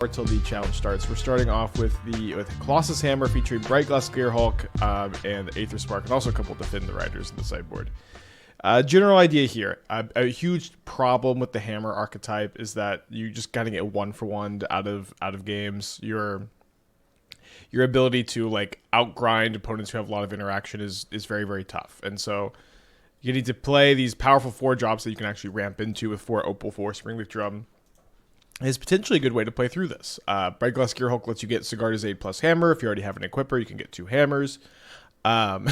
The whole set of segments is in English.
Until the challenge starts. We're starting off with Colossus Hammer featuring Brightglass Gearhulk and Aetherspark, and also a couple of Defend the Riders in the sideboard. General idea here: a huge problem with the Hammer archetype is that you just gotta get 1-for-1 out of games. Your ability to like outgrind opponents who have a lot of interaction is very, very tough, and so you need to play these powerful 4-drops that you can actually ramp into with 4 Opal, 4 Springleaf Drum. Is potentially a good way to play through this. Brightglass Gearhulk lets you get Sigarda's 8+ hammer. If you already have an equipper, you can get 2 hammers. And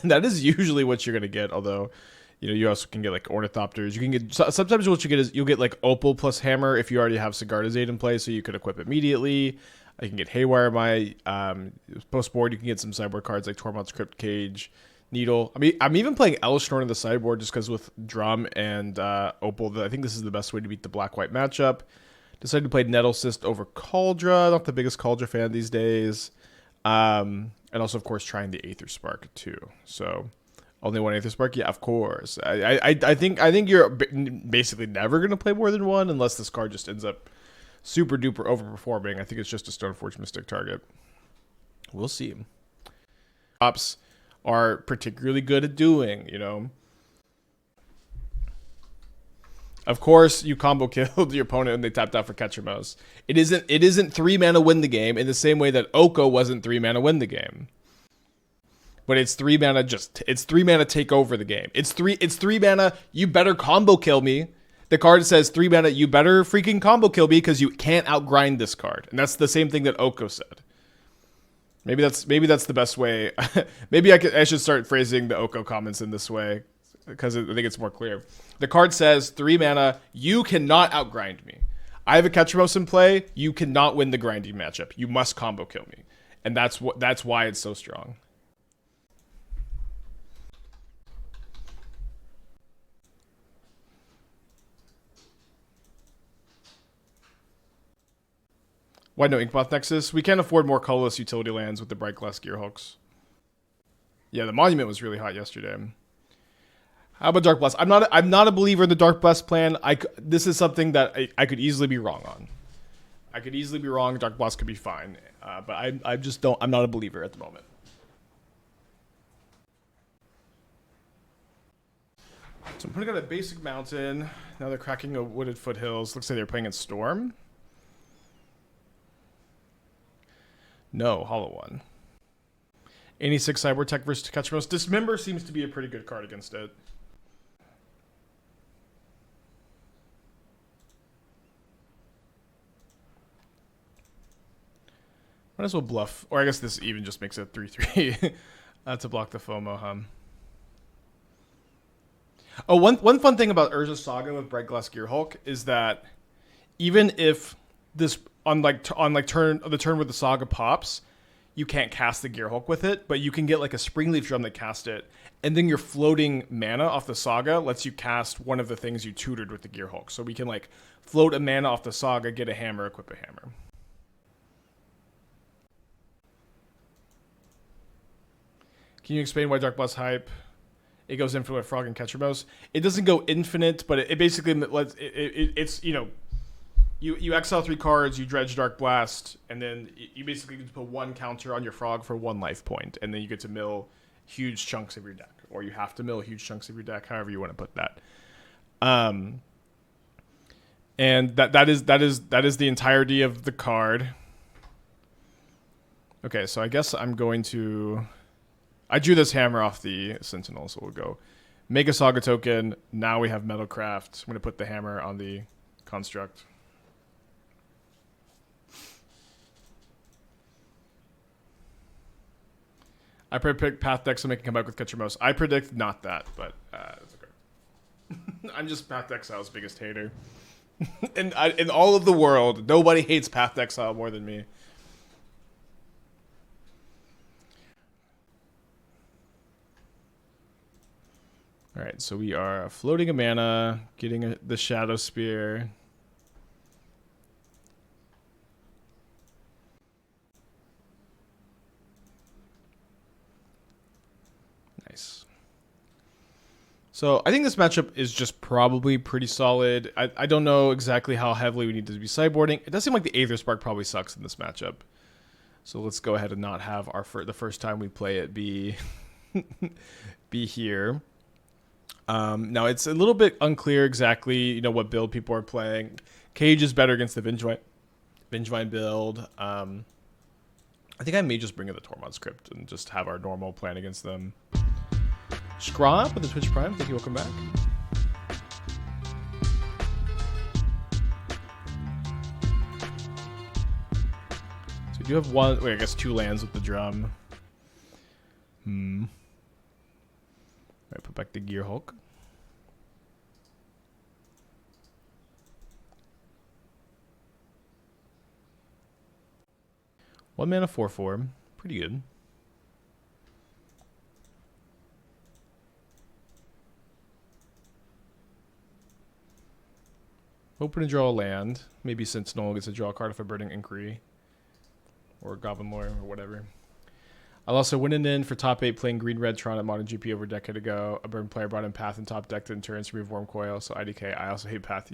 that is usually what you're going to get, although, you also can get like Ornithopters. You can get, sometimes what you get is you'll get like Opal plus hammer if you already have Sigarda's 8 in play, so you could equip immediately. You can get Haywire Mite. Post-board, you can get some sideboard cards like Tormod's Crypt, Cage, Needle. I mean, I'm even playing Elesh in the sideboard just because with Drum and Opal, I think this is the best way to beat the black-white matchup. Decided to play Nettlecyst over Cauldra. Not the biggest Cauldra fan these days. And also, of course, trying the Aetherspark too. So, only one Aetherspark? Yeah, of course. I think you're basically never going to play more than one unless this card just ends up super duper overperforming. I think it's just a Stoneforge Mystic target. We'll see. Ops are particularly good at doing, Of course, you combo killed your opponent and they tapped out for Catcher Mouse. It isn't 3 mana win the game in the same way that Oko wasn't 3 mana win the game. But it's 3 mana it's 3 mana take over the game. It's 3 mana, you better combo kill me. The card says 3 mana, you better freaking combo kill me because you can't outgrind this card. And that's the same thing that Oko said. Maybe that's the best way. Maybe I should start phrasing the Oko comments in this way because I think it's more clear. The card says 3 mana, you cannot outgrind me. I have a Catcher Mouse in play. You cannot win the grinding matchup. You must combo kill me, and that's why it's so strong. Why no Inkmoth Nexus? We can't afford more colorless utility lands with the Brightglass Gearhulks. Yeah, the Monument was really hot yesterday. How about Dark Blast? I'm not a believer in the Dark Blast plan. This is something that I could easily be wrong on. I could easily be wrong. Dark Blast could be fine, but I just don't. I'm not a believer at the moment. So I'm putting out a basic mountain. Now they're cracking a wooded foothills. Looks like they're playing in Storm. No, Hollow One. 86 Cyber Tech versus Catcher Mouse. Dismember seems to be a pretty good card against it. Might as well bluff. Or I guess this even just makes it 3-3 to block the FOMO hum. Oh, one fun thing about Urza Saga with Brightglass Gearhulk is that even if this on the turn where the Saga pops, you can't cast the Gearhulk with it, but you can get like a Springleaf Drum that cast it, and then your floating mana off the Saga lets you cast one of the things you tutored with the Gearhulk. So we can like float a mana off the Saga, get a hammer, equip a hammer. Can you explain why Dark Blast hype? It goes infinite with Frog and Catcher Mouse. It doesn't go infinite, but it basically lets it's You exile 3 cards, you dredge Dark Blast, and then you basically get to put 1 counter on your Frog for 1 life point, and then you get to mill huge chunks of your deck, or you have to mill huge chunks of your deck, however you want to put that. And that is the entirety of the card. Okay, so I guess I'm going to. I drew this hammer off the Sentinel, so we'll go make a Saga token. Now we have Metalcraft. I'm going to put the hammer on the construct. I predict Path Exile making come back with Catcher Mouse. I predict not that, but it's okay. I'm just Path Exile's biggest hater. in all of the world, nobody hates Path Exile more than me. All right, so we are floating a mana, getting the Shadow Spear. Nice. So I think this matchup is just probably pretty solid. I don't know exactly how heavily we need to be sideboarding. It does seem like the Aetherspark probably sucks in this matchup. So let's go ahead and not have the first time we play it be be here. Now it's a little bit unclear exactly what build people are playing. Cage is better against the Vengevine build. I think I may just bring in the Tormod Crypt and just have our normal plan against them. Scrap with the Twitch Prime. Thank you. Welcome back. So we do have I guess 2 lands with the drum. Alright, put back the Gearhulk. One mana 4/4. Pretty good. Hoping to draw a land. Maybe Sentinel gets to draw a card if a Burning Inquiry. Or Goblin Lore or whatever. I'll also win in for top 8 playing green-red Tron at Modern GP over a decade ago. A Burn player brought in Path in top deck to in turns to remove Worm Coil, so IDK. I also hate Path.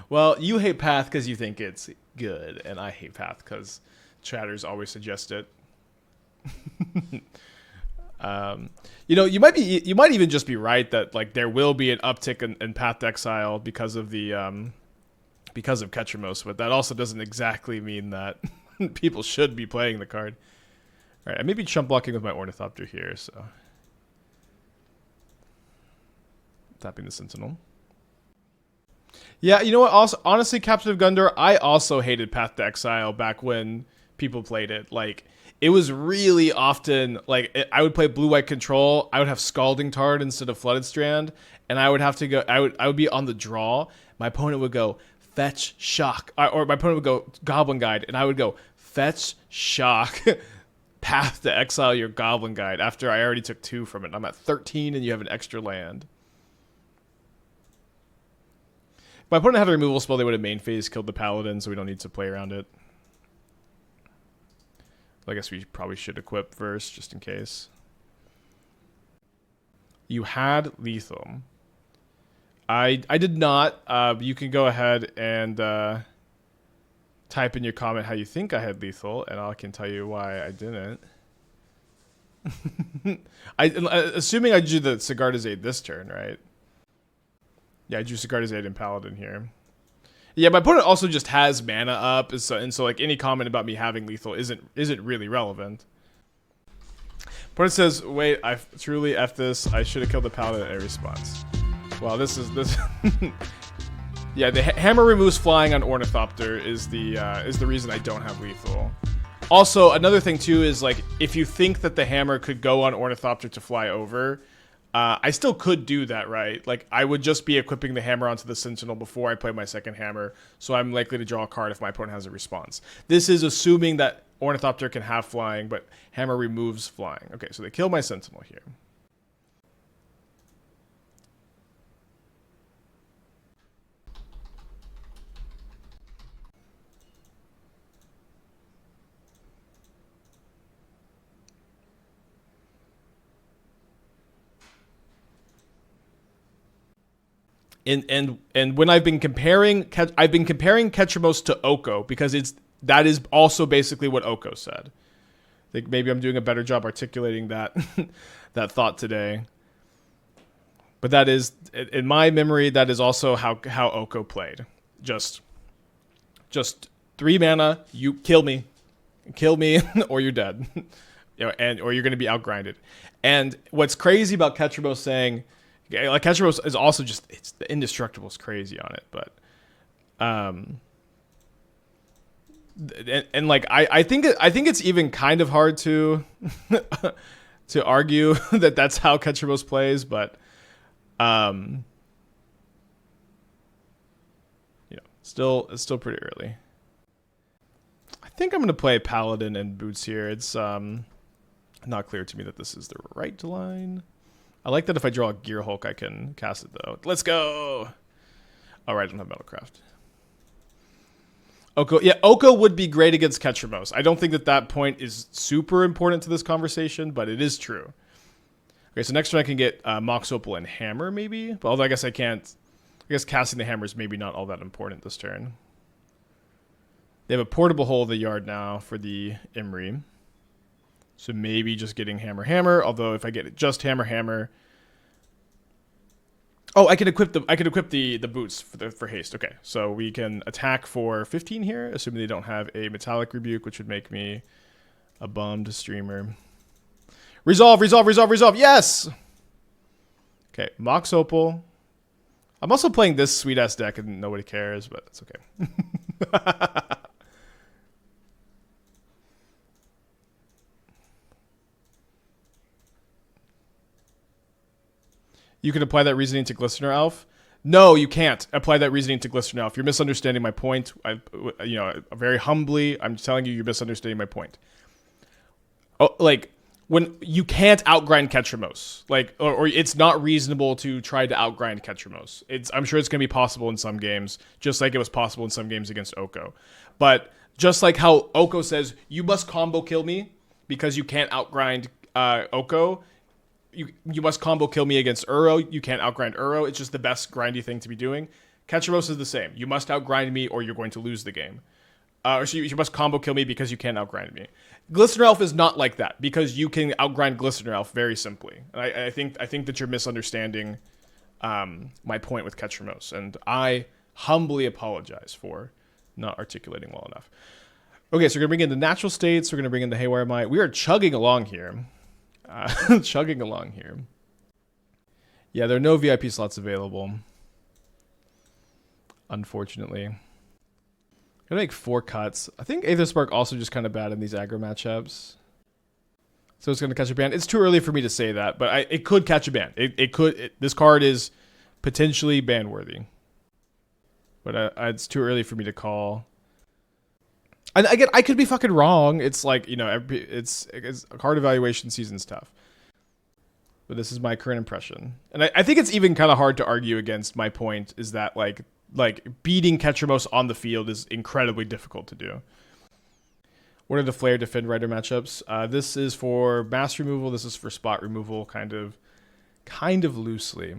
Well, you hate Path because you think it's good, and I hate Path because chatters always suggest it. You might even just be right that like there will be an uptick in Path Exile because of the because of Ketramos, but that also doesn't exactly mean that people should be playing the card. All right, I may be chump blocking with my Ornithopter here, so tapping the Sentinel. Yeah, you know what? Also, honestly, Captive Gundor, I also hated Path to Exile back when people played it. Like, it was really often like I would play blue-white control. I would have Scalding Tard instead of Flooded Strand, and I would have to go. I would be on the draw. My opponent would go fetch shock, or my opponent would go Goblin Guide, and I would go fetch shock. Path to exile your Goblin Guide after I already took 2 from it. I'm at 13, and you have an extra land. If my opponent had a removal spell, they would have main phase killed the Paladin, so we don't need to play around it. I guess we probably should equip first, just in case. You had lethal. I did not. You can go ahead and type in your comment how you think I had lethal, and I can tell you why I didn't. Assuming I drew the Sigarda's Aid this turn, right? Yeah, I drew Sigarda's Aid and Paladin here. Yeah, my opponent also just has mana up, and so like any comment about me having lethal isn't really relevant. Opponent says, "Wait, I truly f this. I should have killed the Paladin in response." Well, this. Yeah, the hammer removes flying on Ornithopter is the reason I don't have lethal. Also, another thing too is like if you think that the hammer could go on Ornithopter to fly over. I still could do that, right? Like, I would just be equipping the hammer onto the Sentinel before I play my second hammer, so I'm likely to draw a card if my opponent has a response. This is assuming that Ornithopter can have flying, but hammer removes flying. Okay, so they kill my Sentinel here. And when I've been comparing Ketramos to Oko because that is also basically what Oko said. I think maybe I'm doing a better job articulating that that thought today. But that is, in my memory, that is also how Oko played. Just 3 mana, you kill me, or you're dead, or you're going to be outgrinded. And what's crazy about Ketramos saying. Like Ketramos is also just the indestructible is crazy on it, but and like I think it's even kind of hard to to argue that that's how Ketramos plays, but it's still pretty early. I think I'm gonna play Paladin and Boots here. It's not clear to me that this is the right line. I like that if I draw a Gearhulk, I can cast it, though. Let's go! All right, I don't have Metalcraft. Oko, yeah, Oko would be great against Ketramos. I don't think that point is super important to this conversation, but it is true. Okay, so next turn I can get Mox Opal and Hammer, maybe? But although I guess I can't. I guess casting the Hammer is maybe not all that important this turn. They have a portable hole in the yard now for the Imri. So maybe just getting Hammer, Hammer. Although if I get it just Hammer, Hammer. Oh, I can equip the boots for haste. Okay, so we can attack for 15 here, assuming they don't have a Metallic Rebuke, which would make me a bummed streamer. Resolve, resolve, resolve, resolve. Yes! Okay, Mox Opal. I'm also playing this sweet-ass deck and nobody cares, but it's okay. You can apply that reasoning to Glistener Elf. No, you can't apply that reasoning to Glistener Elf. You're misunderstanding my point. Very humbly, I'm telling you, you're misunderstanding my point. Oh, like when you can't outgrind Ketramos, like, or it's not reasonable to try to outgrind Ketramos. I'm sure it's gonna be possible in some games, just like it was possible in some games against Oko. But just like how Oko says you must combo kill me because you can't outgrind Oko. You must combo kill me against Uro. You can't outgrind Uro. It's just the best grindy thing to be doing. Ketramos is the same. You must outgrind me or you're going to lose the game. You must combo kill me because you can't outgrind me. Glistener Elf is not like that because you can outgrind Glistener Elf very simply. And I think that you're misunderstanding my point with Ketramos, and I humbly apologize for not articulating well enough. Okay, so we're gonna bring in the natural states. We're gonna bring in the Haywire Mite. We are chugging along here. Chugging along here. Yeah, there are no VIP slots available. Unfortunately. I'm gonna make 4 cuts. I think Aetherspark also just kind of bad in these aggro matchups. So it's gonna catch a ban. It's too early for me to say that, but it could catch a ban. This card is potentially ban worthy. But it's too early for me to call. And again, I could be fucking wrong. It's like, it's card evaluation season's tough. But this is my current impression. And I think it's even kind of hard to argue against my point is that like beating Ketramos on the field is incredibly difficult to do. What are the Flare Defend Rider matchups? This is for mass removal. This is for spot removal, kind of loosely.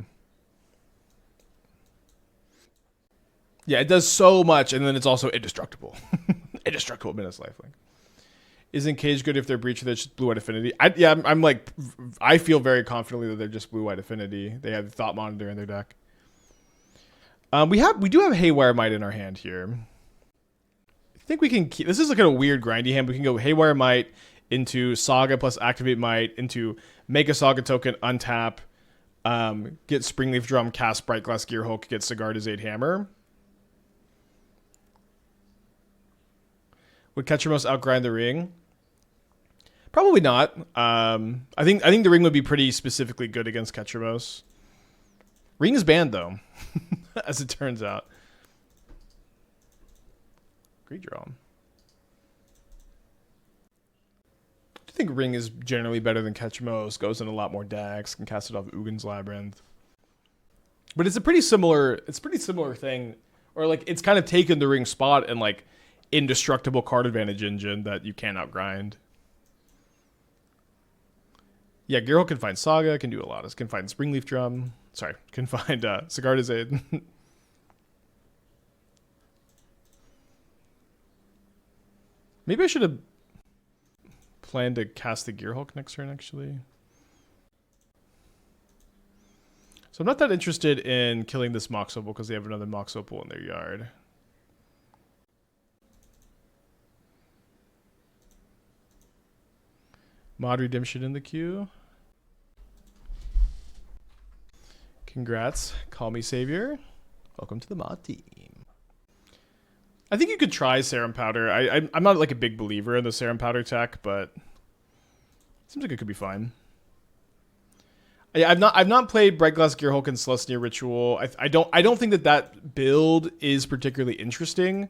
Yeah, it does so much, and then it's also indestructible. Indestructible Menace Lifelink. Isn't Cage good if they're Breach? They're just Blue-White Affinity. I feel very confidently that they're just Blue-White Affinity. They have the Thought Monitor in their deck. We do have Haywire Mite in our hand here. I think we can keep... This is like a weird grindy hand. We can go Haywire Mite into Saga plus Activate Mite into make a Saga token, untap, get Springleaf Drum, cast Brightglass Gearhulk, get Sigarda's 8 Hammer. Would Ketramos outgrind the ring? Probably not. I think the ring would be pretty specifically good against Ketramos. Ring is banned though, as it turns out. Great draw. I think Ring is generally better than Ketramos. Goes in a lot more decks. Can cast it off Ugin's Labyrinth. But it's a pretty similar thing, or like it's kind of taken the Ring spot and like indestructible card advantage engine that you can't outgrind. Yeah, Gearhulk can find Saga, can do a lot. It can find Springleaf Drum. Sorry, can find Sigarda's Aid. Maybe I should have planned to cast the Gearhulk next turn, actually. So I'm not that interested in killing this Mox Opal because they have another Mox Opal in their yard. Mod Redemption in the queue. Congrats. Call me Savior. Welcome to the mod team. I think you could try Serum Powder. I'm not like a big believer in the Serum Powder tech, but it seems like it could be fine. I've not played Brightglass Gearhulk and Celestia Ritual. I don't think that build is particularly interesting.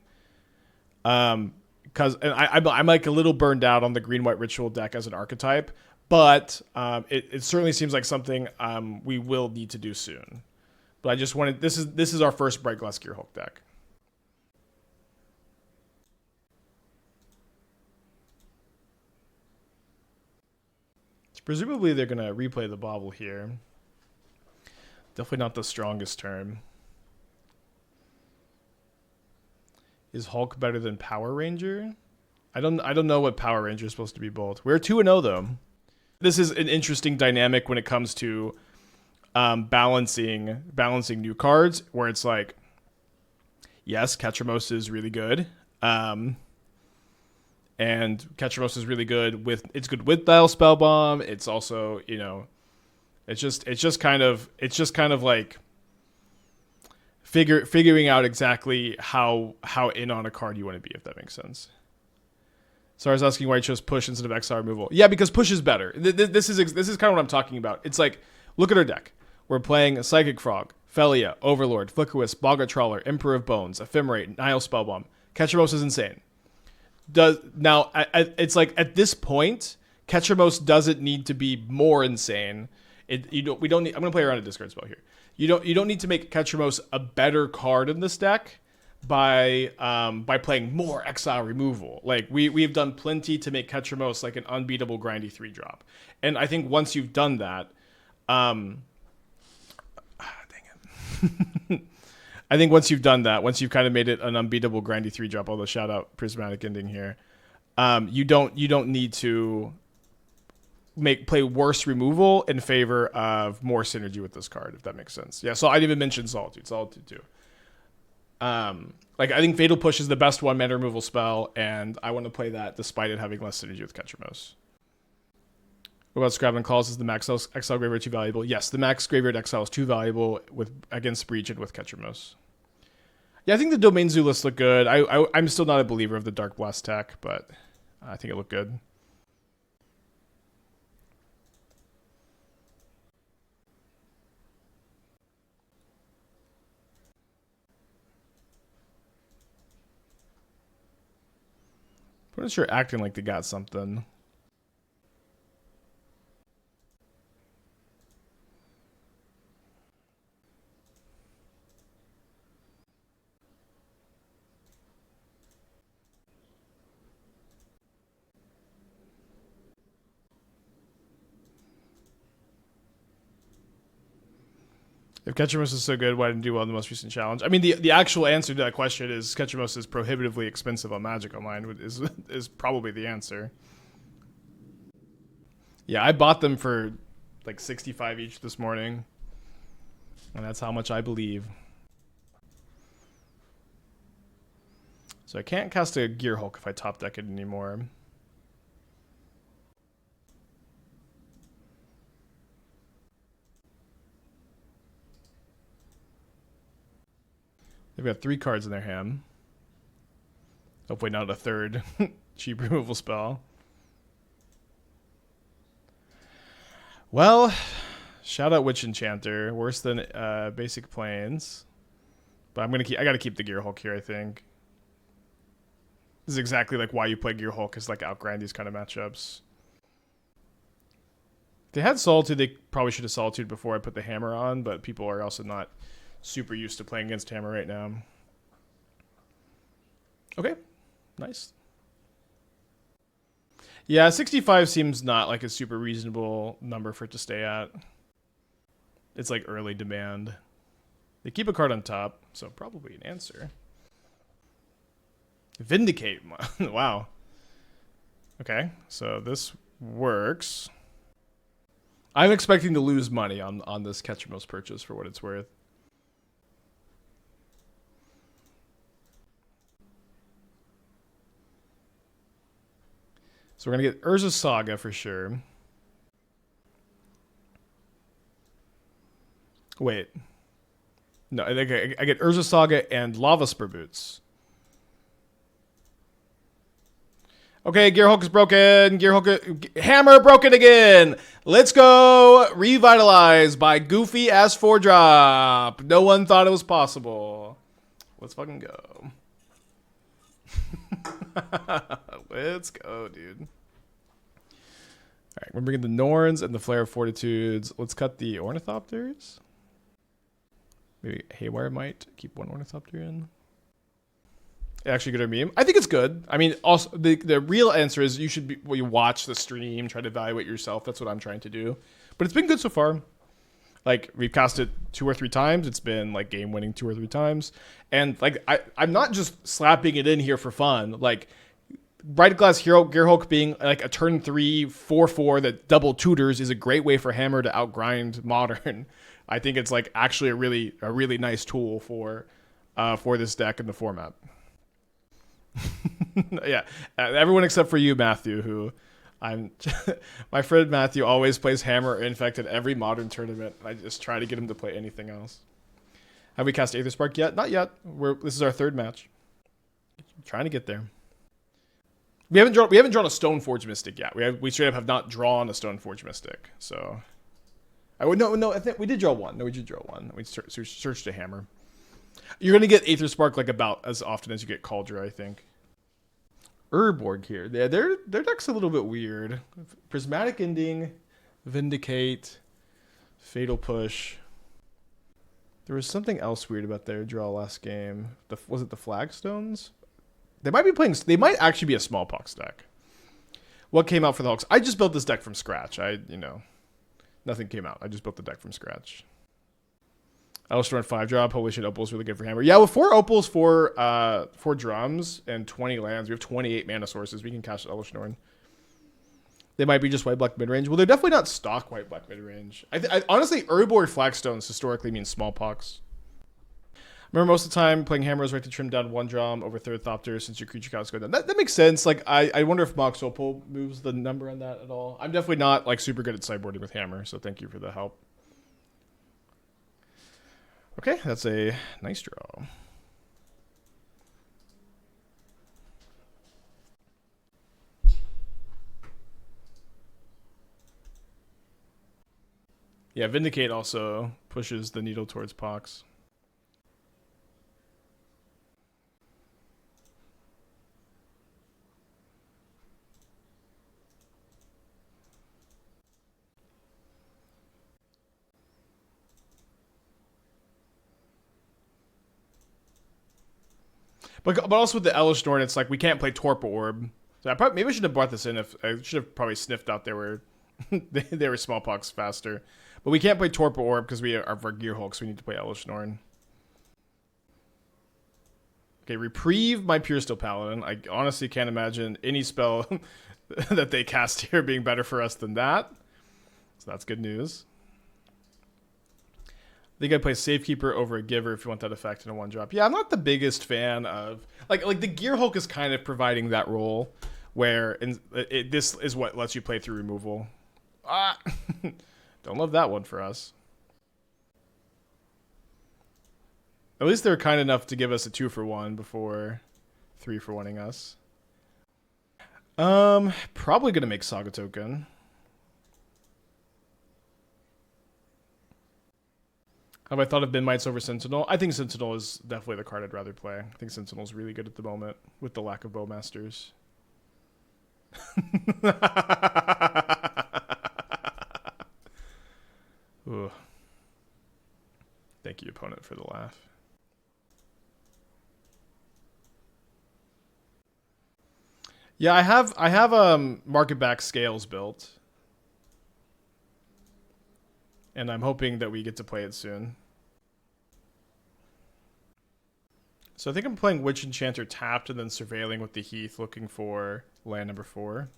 Because I'm like a little burned out on the green-white ritual deck as an archetype, but it certainly seems like something we will need to do soon. But I just wanted this is our first Brightglass Gearhulk deck. Presumably they're going to replay the bauble here. Definitely not the strongest turn. Is Hulk better than Power Ranger? I don't know what Power Ranger is supposed to be both. We're 2-0 though. This is an interesting dynamic when it comes to balancing new cards, where it's like, yes, Ketramos is really good. And Ketramos is really good with Dial Spellbomb. It's also, you know, it's just kind of like figuring out exactly how in on a card you want to be, if that makes sense. So I was asking why I chose push instead of exile removal. Yeah, because push is better. This is kind of what I'm talking about. It's like, look at our deck. We're playing Psychic Frog, Felia, Overlord, Flickerwisp, Boggart Trawler, Emperor of Bones, Ephemerate, Nihil Spellbomb. Ketramos is insane. It's like at this point, Ketramos doesn't need to be more insane. We don't need. I'm gonna play around a discard spell here. You don't need to make Ketramos a better card in this deck by playing more exile removal. Like we've done plenty to make Ketramos like an unbeatable grindy 3-drop. And I think once you've done that, dang it. I think once you've done that, once you've kind of made it an unbeatable grindy 3-drop, although shout out Prismatic Ending here, you don't need to play worse removal in favor of more synergy with this card, if that makes sense. Yeah, so I didn't even mention Solitude too. Like I think Fatal Push is the best 1-mana removal spell, and I want to play that despite it having less synergy with Ketramos. What about Scrabbling Calls? Is the max exile graveyard too valuable? Yes, the max graveyard exile is too valuable against Breach and with Ketramos. Yeah, I think the Domain Zoo lists look good. I'm still not a believer of the Dark Blast tech, but I think it looked good. Opponents sure acting like they got something. If Ketramos is so good, why didn't it do well in the most recent challenge? I mean, the actual answer to that question is Ketramos is prohibitively expensive on Magic Online, is probably the answer. Yeah, I bought them for like 65 each this morning, and that's how much I believe. So I can't cast a Gearhulk if I top deck it anymore. They've got 3 cards in their hand. Hopefully not a third cheap removal spell. Well, shout out Witch Enchanter. Worse than Basic Plains. But I gotta keep the Gearhulk here, I think. This is exactly like why you play Gearhulk, is like outgrind these kind of matchups. If they had Solitude, they probably should have Solitude before I put the Hammer on, but people are also not super used to playing against Hammer right now. Okay, nice. Yeah, 65 seems not like a super reasonable number for it to stay at. It's like early demand. They keep a card on top, so probably an answer. Vindicate. Wow. Okay, so this works. I'm expecting to lose money on this Ketramos purchase for what it's worth. So we're going to get Urza Saga for sure. Wait. No, I think I get Urza Saga and Lavaspur Boots. Okay, Gearhulk is broken. Hammer broken again. Let's go. Revitalize by Goofy as 4-drop. No one thought it was possible. Let's fucking go. Let's go, dude. All right, we're bringing the Norns and the Flare of Fortitudes. Let's cut the Ornithopters. Maybe Haywire Mite. Keep one Ornithopter in. Actually good or meme? I think it's good. I mean, also the real answer is you should be you watch the stream, try to evaluate yourself. That's what I'm trying to do. But it's been good so far. Like we've cast it 2 or 3 times. It's been like game winning 2 or 3 times. And like I'm not just slapping it in here for fun. Like Brightglass Gearhulk being like a turn 3 4/4 that double tutors is a great way for Hammer to outgrind Modern. I think it's like actually a really nice tool for this deck in the format. Yeah, everyone except for you, Matthew, who I'm my friend Matthew always plays Hammer Infect at every Modern tournament. I just try to get him to play anything else. Have we cast Aetherspark yet? Not yet. This is our 3rd match. Trying to get there. We haven't drawn a Stoneforge Mystic yet. We straight up have not drawn a Stoneforge Mystic. So I would no. I think we did draw one. No, we did draw one. We searched a Hammer. You're gonna get Aetherspark like about as often as you get Cauldron, I think. Urborg here. Yeah, their deck's a little bit weird. Prismatic Ending, Vindicate, Fatal Push. There was something else weird about their draw last game. Was it the Flagstones? They might actually be a Smallpox deck. What came out for the Hulks? I just built this deck from scratch. Nothing came out. I just built the deck from scratch. Elesh 5-drop. Holy shit, Opal's really good for Hammer. Yeah, with 4 Opals, 4 drums, and 20 lands, we have 28 mana sources. We can cast Elesh Norn. They might be just white-black mid-range. Well, they're definitely not stock white-black mid-range. I honestly, Urborg Flagstones historically means Smallpox. Remember, most of the time, playing Hammer is right to trim down 1 drum over Ornithopter since your creature counts go down. That makes sense. Like, I wonder if Mox Opal moves the number on that at all. I'm definitely not, like, super good at sideboarding with Hammer, so thank you for the help. Okay, that's a nice draw. Yeah, Vindicate also pushes the needle towards Pox. But also with the Elesh Norn, it's like we can't play Torpor Orb. So maybe I should have brought this in. If I should have probably sniffed out they were Smallpox faster. But we can't play Torpor Orb because we are for Gearhulk, so we need to play Elesh Norn. Okay, Reprieve my Puresteel Paladin. I honestly can't imagine any spell that they cast here being better for us than that. So that's good news. I think I'd play Safekeeper over a Giver if you want that effect in a 1-drop. Yeah, I'm not the biggest fan of... Like the Gearhulk is kind of providing that role where this is what lets you play through removal. Don't love that one for us. At least they're kind enough to give us a 2-for-1 before 3-for-1ing us. Probably going to make Saga Token. Have I thought of Midmites over Sentinel? I think Sentinel is definitely the card I'd rather play. I think Sentinel's really good at the moment with the lack of Bowmasters. Ooh. Thank you, opponent, for the laugh. Yeah, I have market back scales built. And I'm hoping that we get to play it soon. So I think I'm playing Witch Enchanter tapped and then surveilling with the Heath looking for land number 4.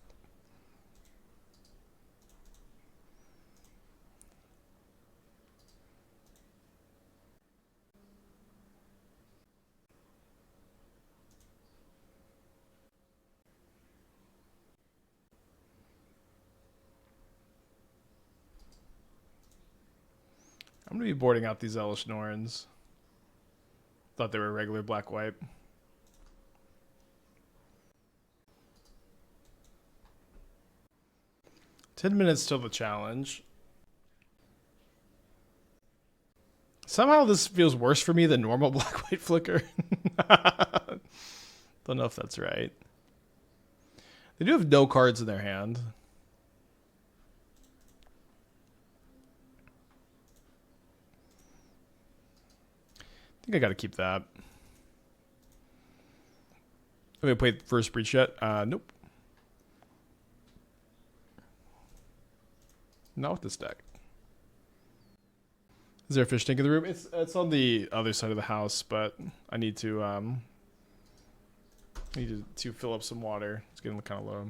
I'm going to be boarding out these Elesh Norns. Thought they were regular black-white. $10 minutes till the challenge. Somehow this feels worse for me than normal black-white flicker. Don't know if that's right. They do have no cards in their hand. I think I got to keep that. Have we played first breach yet? Nope. Not with this deck. Is there a fish tank in the room? It's on the other side of the house, but I need to fill up some water. It's getting kind of low.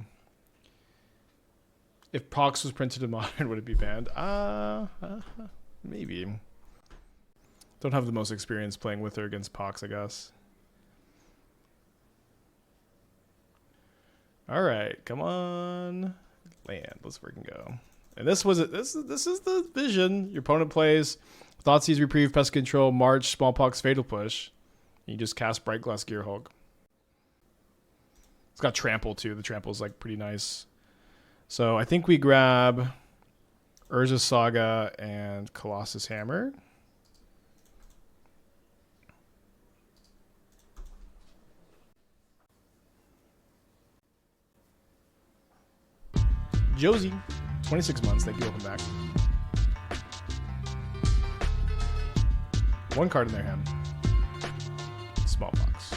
If Pox was printed in Modern, would it be banned? Maybe. Don't have the most experience playing with or against Pox, I guess. All right, come on, land. Let's freaking go. And this was it. This is the vision. Your opponent plays Thoughtseize, Reprieve, Pest Control, March, Smallpox, Fatal Push. And you just cast Brightglass Gearhulk. It's got Trample too. The Trample is like pretty nice. So I think we grab Urza Saga and Colossus Hammer. Josie, 26 months. Thank you. Welcome back. One card in their hand. Smallpox.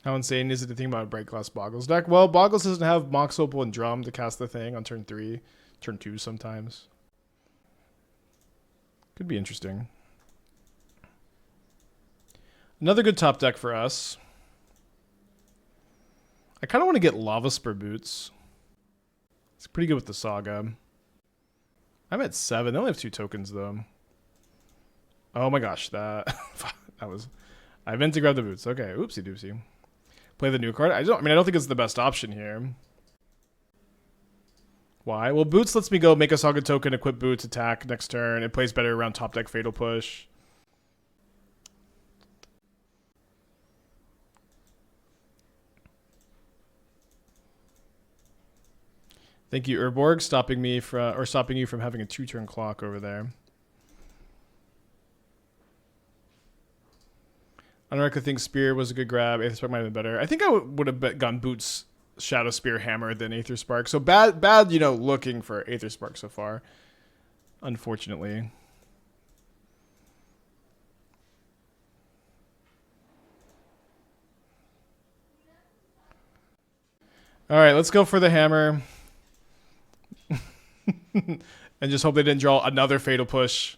How insane is it to think about a Brightglass Boggles deck? Well, Boggles doesn't have Mox Opal and Drum to cast the thing on turn 3, turn 2 sometimes. Could be interesting. Another good top deck for us. I kind of want to get Lavaspur Boots. It's pretty good with the Saga. I'm at 7. They only have 2 tokens, though. Oh my gosh, that was... I meant to grab the Boots. Okay, oopsie doopsie. Play the new card. I don't think it's the best option here. Why? Well, Boots lets me go make a Saga token, equip Boots, attack next turn. It plays better around top deck Fatal Push. Thank you, Urborg, stopping you from having a 2-turn clock over there. I don't think Spear was a good grab. Aetherspark might have been better. I think I would have gone Boots, Shadow Spear, Hammer, then Aetherspark. So bad, looking for Aetherspark so far. Unfortunately. All right, let's go for the Hammer. And just hope they didn't draw another Fatal Push.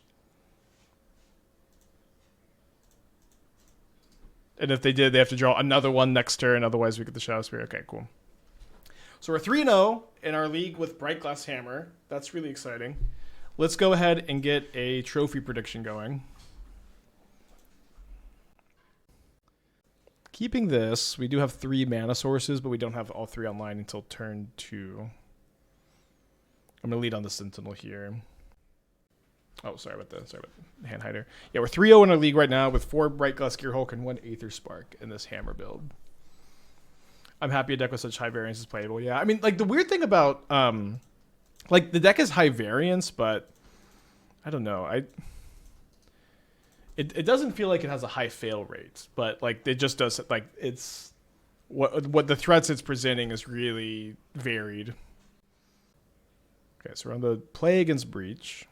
And if they did, they have to draw another one next turn. Otherwise, we get the Shadow Spear. Okay, cool. So we're 3-0 in our league with Brightglass Hammer. That's really exciting. Let's go ahead and get a trophy prediction going. Keeping this, we do have 3 mana sources, but we don't have all 3 online until turn 2. I'm going to lead on the Sentinel here. Oh, sorry about the hand hider. Yeah, we're 3-0 in our league right now with 4 Brightglass Gearhulk and 1 Aetherspark in this Hammer build. I'm happy a deck with such high variance is playable. Yeah, I mean, like, the weird thing about, like, the deck is high variance, but I don't know. It doesn't feel like it has a high fail rate, but, like, it just does, like, it's, what the threats it's presenting is really varied. Okay, so we're on the play against Breach.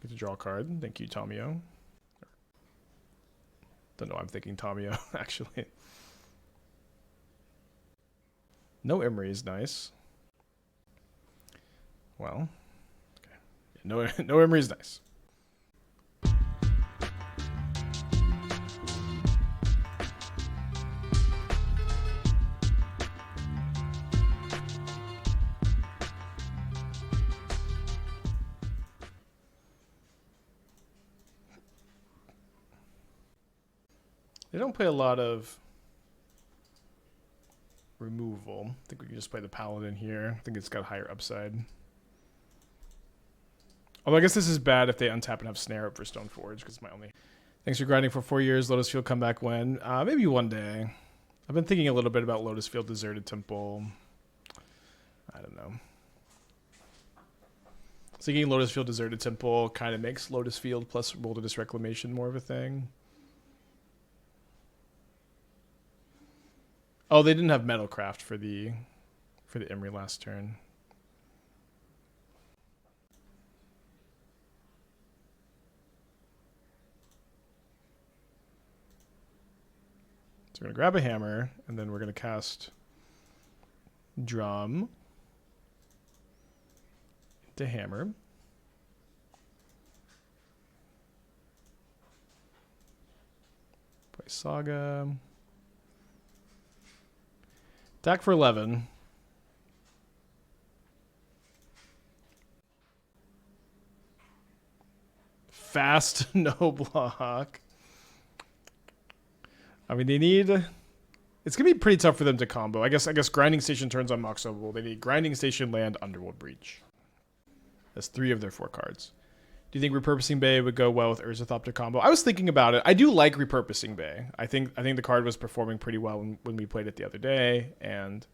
Get to draw a card. Thank you, Tomio. Don't know why I'm thinking Tomio, actually. No Emery is nice. Well, okay. No Emery is nice. They don't play a lot of removal. I think we can just play the Paladin here. I think it's got higher upside. Although I guess this is bad if they untap and have Snare up for Stoneforge, because it's my only... Thanks for grinding for 4 years. Lotus Field come back when? Maybe one day. I've been thinking a little bit about Lotus Field Deserted Temple. I don't know. Thinking Lotus Field Deserted Temple kind of makes Lotus Field plus Wilderness Reclamation more of a thing. Oh, they didn't have Metalcraft for the Emery last turn. we're going to grab a hammer, and then we're going to cast Drum into Hammer. Play Saga. Attack for 11. Fast, no block. I mean, they need... It's going to be pretty tough for them to combo. I guess Grinding Station turns on Mox Opal. They need Grinding Station, land, Underworld Breach. That's 3 of their 4 cards. Do you think Repurposing Bay would go well with Ornithopter combo? I was thinking about it. I do like Repurposing Bay. I think the card was performing pretty well when we played it the other day, and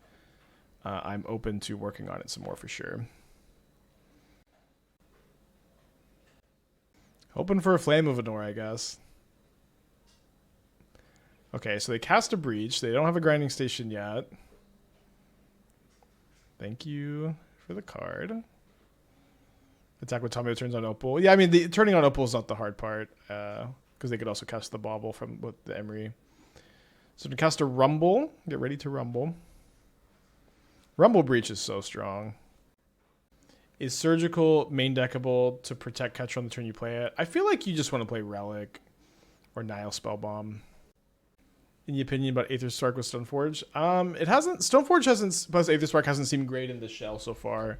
I'm open to working on it some more for sure. Hoping for a Flame of Anor, I guess. Okay, so they cast a Breach. They don't have a Grinding Station yet. Thank you for the card. Attack with Tommy turns on Opal. Yeah, I mean, turning on Opal is not the hard part, because they could also cast the Bauble with the Emery. So to cast a Rumble, get ready to Rumble. Rumble Breach is so strong. Is Surgical main deckable to protect Catcher on the turn you play it? I feel like you just want to play Relic or Nile Spellbomb. Any opinion about Aetherspark with Stoneforge? It hasn't. Stoneforge hasn't. Plus, Aetherspark hasn't seemed great in the shell so far.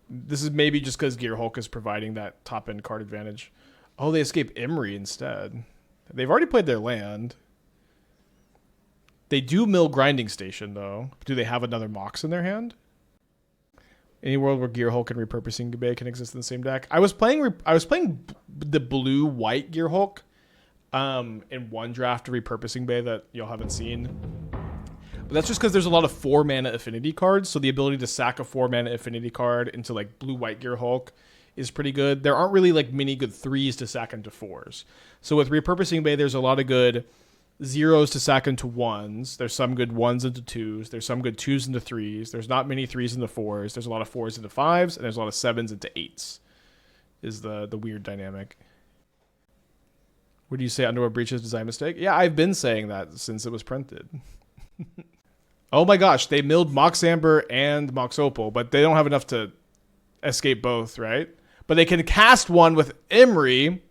This is maybe just because Gearhulk is providing that top end card advantage. Oh, they escape Emery instead. They've already played their land. They do mill Grinding Station though. Do they have another Mox in their hand? Any world where Gearhulk and Repurposing Bay can exist in the same deck? I was playing the blue-white Gearhulk in one draft of Repurposing Bay that y'all haven't seen. But that's just because there's a lot of 4-mana affinity cards, so the ability to sack a 4-mana affinity card into like blue-white Gearhulk is pretty good. There aren't really like many good 3s to sack into 4s. So with Repurposing Bay, there's a lot of good 0s to sack into 1s. There's some good 1s into 2s. There's some good 2s into 3s. There's not many 3s into 4s. There's a lot of 4s into 5s, and there's a lot of 7s into 8s. Is the weird dynamic. Would you say Underworld Breach is a design mistake? Yeah, I've been saying that since it was printed. Oh my gosh, they milled Mox Amber and Mox Opal, but they don't have enough to escape both, right? But they can cast one with Emery.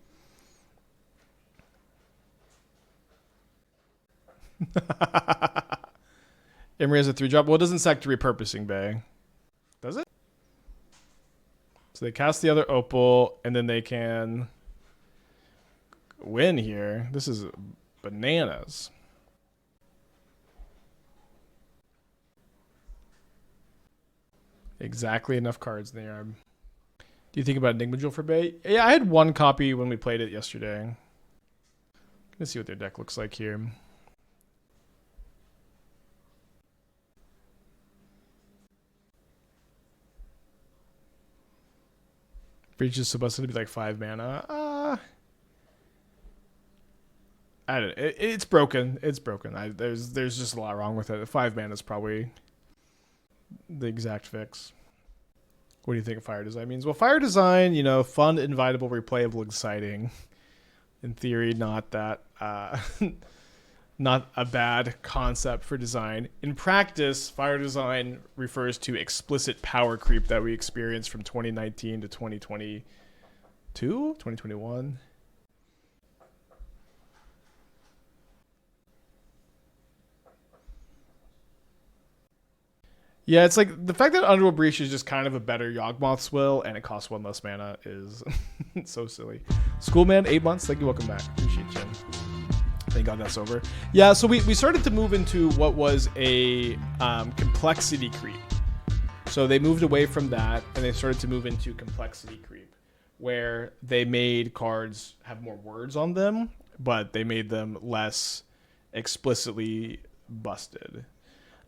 Emery has a 3-drop. Well, it doesn't sack to Repurposing Bay. Does it? So they cast the other Opal, and then they can win here. This is bananas. Exactly enough cards in the arm. Do you think about Enigma Jewel for Bay? Yeah, I had one copy when we played it yesterday. Let's see what their deck looks like here. Breach is supposed to be like 5 mana. I don't know. It's broken. It's broken. There's just a lot wrong with it. 5 mana is probably the exact fix. What do you think of Fire Design means? Well, Fire Design, you know, fun, invitable, replayable, exciting. In theory, not that, not a bad concept for design. In practice, Fire Design refers to explicit power creep that we experienced from 2019 to 2022, 2021. Yeah, it's like the fact that Underworld Breach is just kind of a better Yawgmoth's Will and it costs 1 less mana is so silly. Schoolman, 8 months. Thank you. Welcome back. Appreciate you. Thank God that's over. Yeah, so we started to move into what was a complexity creep. So they moved away from that and they started to move into complexity creep, where they made cards have more words on them, but they made them less explicitly busted.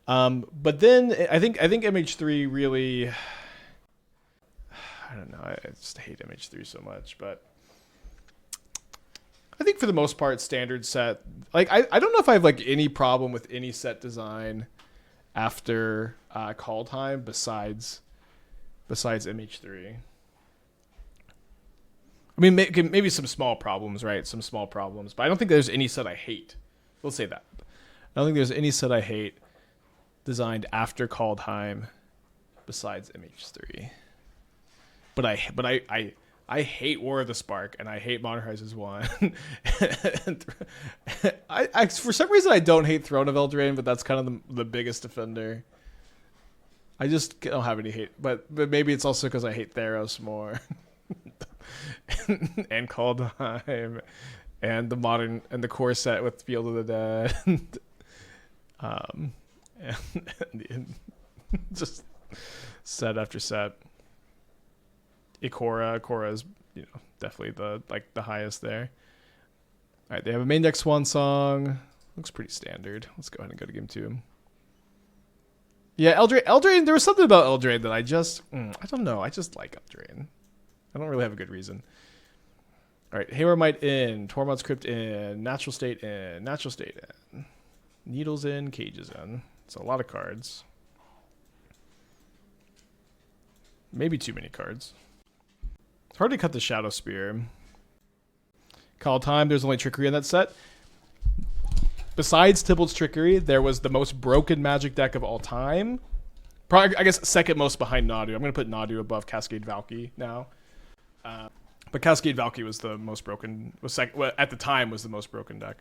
But then I think MH3 really, I don't know, I just hate MH3 so much, but I think for the most part, standard set, like I don't know if I have like any problem with any set design after call time besides MH3. I mean, maybe some small problems, right? Some small problems, but I don't think there's any set I hate. We'll say that. I don't think there's any set I hate designed after Kaldheim besides MH3. But I hate War of the Spark, and I hate Modern Horizons 1. I for some reason I don't hate Throne of Eldraine, but that's kind of the biggest offender. I just don't have any hate, but maybe it's also because I hate Theros more. And Kaldheim and the modern and the core set with Field of the Dead. And just set after set. Ikora is, you know, definitely the highest there. All right, they have a main deck Swan Song. Looks pretty standard. Let's go ahead and go to game 2. Yeah, Eldraine. There was something about Eldraine that I don't know. I just like Eldraine. I don't really have a good reason. All right, Haywire Mite in, Tormod's Crypt in, Natural State in, Natural State in, Needles in, Cages in. It's a lot of cards. Maybe too many cards. It's hard to cut the Shadow Spear. Kaldheim, there's only Trickery in that set. Besides Tybalt's Trickery, there was the most broken Magic deck of all time. Probably, I guess, second most behind Nadu. I'm going to put Nadu above Cascade Valky now. But Cascade Valky was the most broken. At the time, was the most broken deck.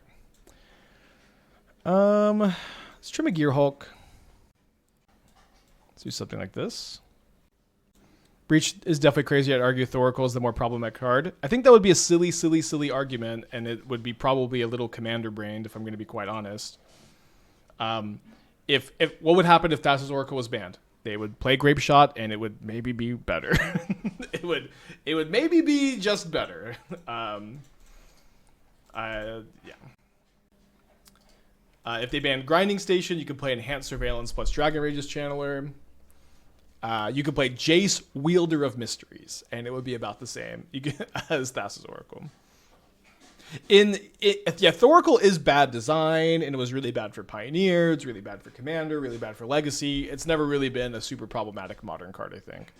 Let's trim a Gearhulk. Let's do something like this. Breach is definitely crazy. I'd argue Thoracle is the more problematic card. I think that would be a silly argument, and it would be probably a little commander-brained, if I'm going to be quite honest. If what would happen if Thassa's Oracle was banned? They would play Grape Shot, and it would maybe be better. it would maybe be just better. Yeah. If they banned Grinding Station, you could play Enhanced Surveillance plus Dragon Rage's Channeler. You could play Jace, Wielder of Mysteries, and it would be about the same as Thassa's Oracle. Thoracle is bad design, and it was really bad for Pioneer. It's really bad for Commander, really bad for Legacy. It's never really been a super problematic modern card, I think.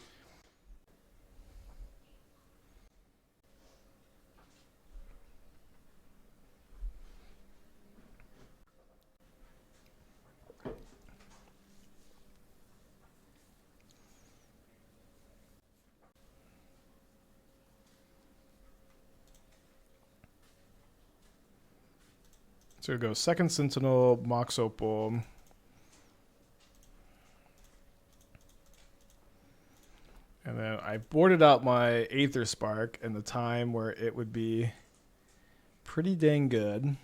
So it goes second Sentinel, Mox Opal. And then I boarded out my Aetherspark in the time where it would be pretty dang good.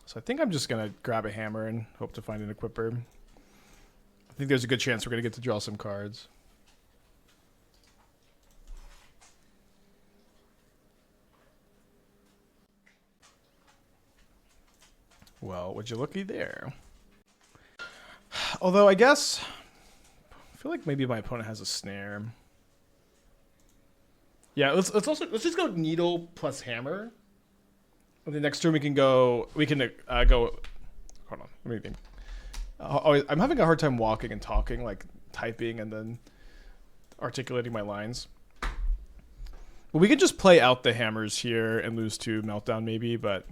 So I think I'm just going to grab a hammer and hope to find an equipper. I think there's a good chance we're going to get to draw some cards. Well, would you looky there? Although I guess I feel like maybe my opponent has a snare. Yeah, let's just go Needle plus Hammer. And the next turn we can go. Hold on, let me think. I'm having a hard time walking and talking, like typing and then articulating my lines. Well, we could just play out the hammers here and lose to Meltdown maybe, but.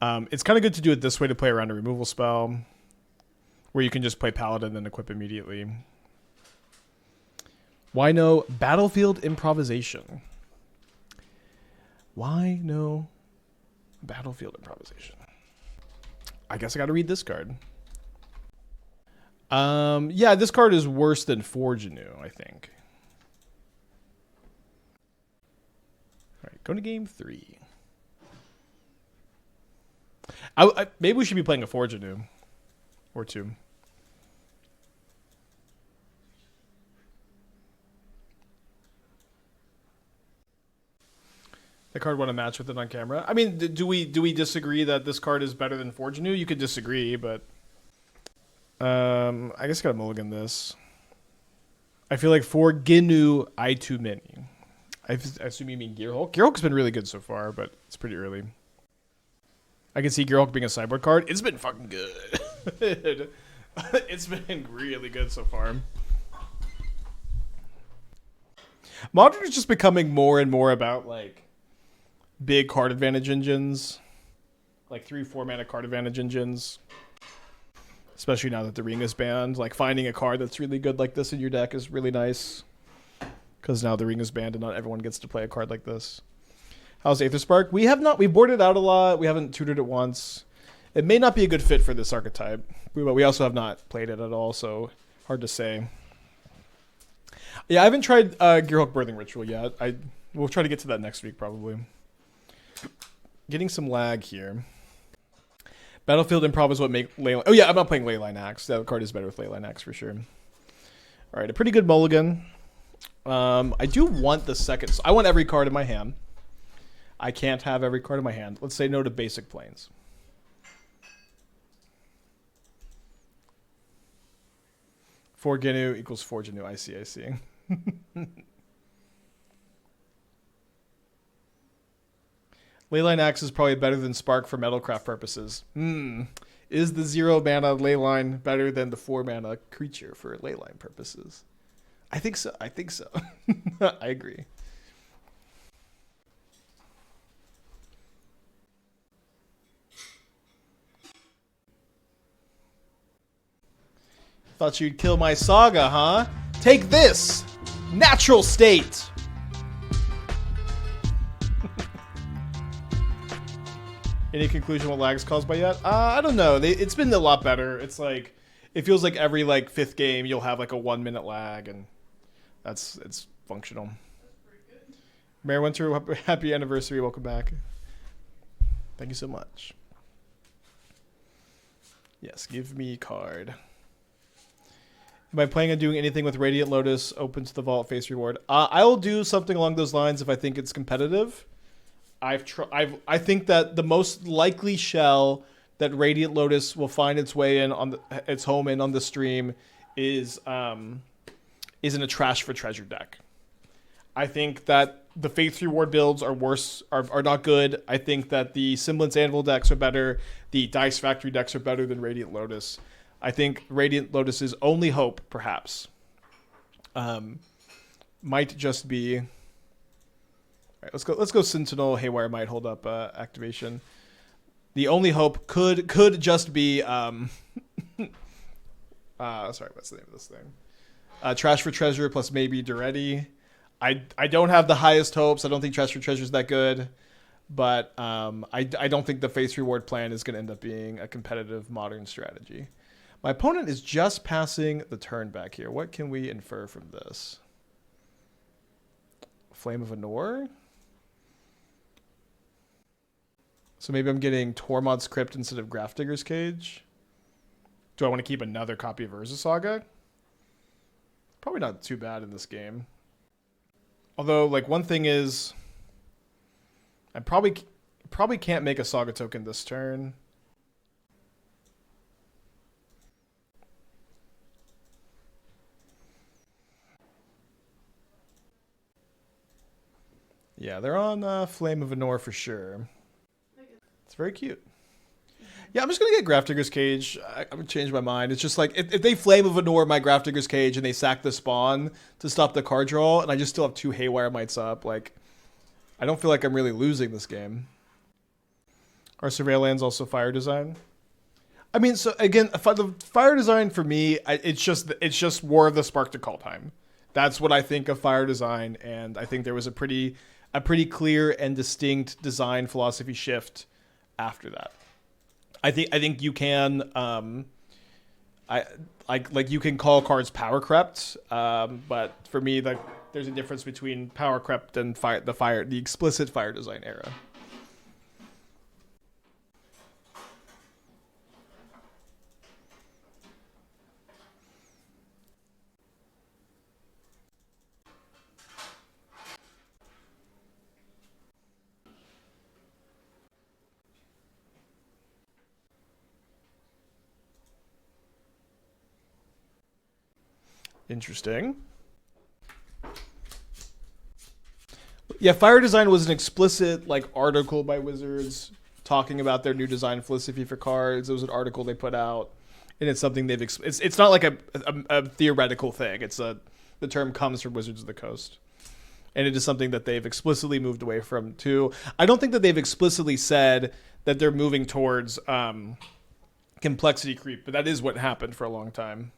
It's kind of good to do it this way to play around a removal spell, where you can just play Paladin and equip immediately. Why no Battlefield Improvisation? Why no Battlefield Improvisation? I guess I got to read this card. Yeah, this card is worse than Forge Anew, I think. All right, go to game 3. Maybe we should be playing a Forge Anew or 2. The card won a match with it on camera. I mean, do we disagree that this card is better than Forge Anew? You could disagree, but I guess I gotta mulligan this. I feel like for Ginu, I too many. I assume you mean Gearhulk. Gearhulk's been really good so far, but it's pretty early. I can see Gearhulk being a sideboard card. It's been fucking good. It's been really good so far. Modern is just becoming more and more about like big card advantage engines. like 3-4 mana card advantage engines. Especially now that the ring is banned. Like finding a card that's really good like this in your deck is really nice. Because now the ring is banned and not everyone gets to play a card like this. How's Aetherspark? We boarded out a lot. We haven't tutored it once. It may not be a good fit for this archetype. But we also have not played it at all, so hard to say. Yeah, I haven't tried Gearhulk Birthing Ritual yet. We'll try to get to that next week, probably. Getting some lag here. Battlefield Improv is what make Leyline... Oh yeah, I'm not playing Leyline Axe. That card is better with Leyline Axe for sure. Alright, a pretty good mulligan. I do want the second... I want every card in my hand. I can't have every card in my hand. Let's say no to basic planes. Four Genu equals 4 Genu. I see. Leyline Axe is probably better than Spark for Metalcraft purposes. Is the 0 mana Leyline better than the 4 mana creature for Leyline purposes? I think so. I agree. Thought you'd kill my Saga, huh? Take this! Natural State! Any conclusion what lag is caused by yet? I don't know. It's been a lot better. It's like, it feels like every like 5th game you'll have like a 1 minute lag, and it's functional. That's pretty good. Mary Winter, happy anniversary. Welcome back. Thank you so much. Yes, give me a card. Am I planning on doing anything with Radiant Lotus open to the Vault face reward? I will do something along those lines if I think it's competitive. I think that the most likely shell that Radiant Lotus will find its way in on its home in on the stream is in a Trash for Treasure deck. I think that the Faith Reward builds are worse, are not good. I think that the Semblance Anvil decks are better. The Dice Factory decks are better than Radiant Lotus. I think Radiant Lotus's only hope, perhaps, might just be... All right, let's go Sentinel, Haywire Mite, hold up activation. The only hope could just be... sorry, what's the name of this thing? Trash for Treasure plus maybe Duretti. I don't have the highest hopes. I don't think Trash for Treasure is that good. But I don't think the Face Reward plan is going to end up being a competitive modern strategy. My opponent is just passing the turn back here. What can we infer from this? Flame of Anor? So maybe I'm getting Tormod's Crypt instead of Grafdigger's Cage. Do I want to keep another copy of Urza Saga? Probably not too bad in this game. Although, like, one thing is... I probably can't make a Saga token this turn. Yeah, they're on Flame of Anor for sure. It's very cute. Yeah, I'm just going to get Grafdigger's Cage. I'm going to change my mind. It's just like, if they Flame of Anor my Grafdigger's Cage and they sack the spawn to stop the card draw, and I just still have 2 Haywire Mites up, like, I don't feel like I'm really losing this game. Are Surveillance also Fire Design? I mean, so again, the Fire Design for me, it's just War of the Spark to Call time. That's what I think of Fire Design, and I think there was a pretty clear and distinct design philosophy shift after that. I think you can you can call cards Power Crept, but for me there's a difference between Power Crept and the explicit Fire Design era. Interesting. Yeah, Fire Design was an explicit article by Wizards talking about their new design philosophy for cards. It was an article they put out, and it's something they've. It's not like a theoretical thing. The term comes from Wizards of the Coast. And it is something that they've explicitly moved away from too. I don't think that they've explicitly said that they're moving towards complexity creep, but that is what happened for a long time.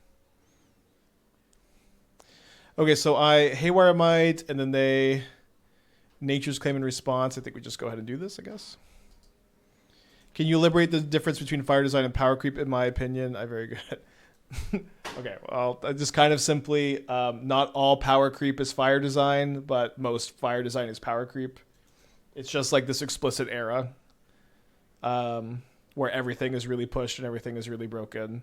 Okay, so I Haywire Mite, and then they Nature's Claim and Response. I think we just go ahead and do this, I guess. Can you elaborate the difference between fire design and power creep? In my opinion, I'm very good. Okay, well, just kind of simply, not all power creep is fire design, but most fire design is power creep. It's just like this explicit era where everything is really pushed and everything is really broken.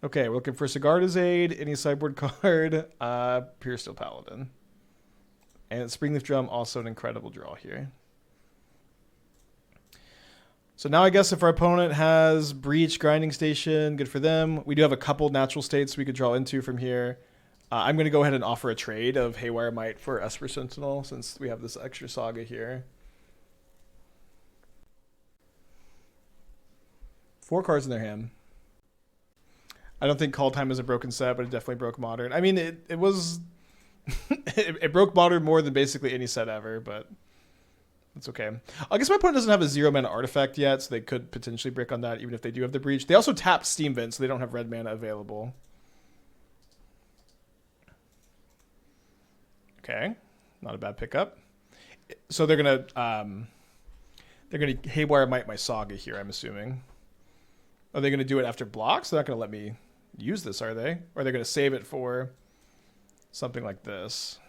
Okay, we're looking for Sigarda's Aid, any sideboard card, Puresteel Paladin. And Springleaf Drum, also an incredible draw here. So now I guess if our opponent has Breach, Grinding Station, good for them. We do have a couple natural states we could draw into from here. I'm going to go ahead and offer a trade of Haywire Mite for Esper Sentinel since we have this extra Saga here. 4 cards in their hand. I don't think Call Time is a broken set, but it definitely broke Modern. I mean, it was... it broke Modern more than basically any set ever, but... That's okay. I guess my opponent doesn't have a 0-mana artifact yet, so they could potentially break on that, even if they do have the Breach. They also tapped Steam Vent, so they don't have red mana available. Okay, not a bad pickup. So they're gonna Haywire Mite my Saga here, I'm assuming. Are they gonna do it after blocks? They're not gonna let me use this, are they? Or are they gonna save it for something like this?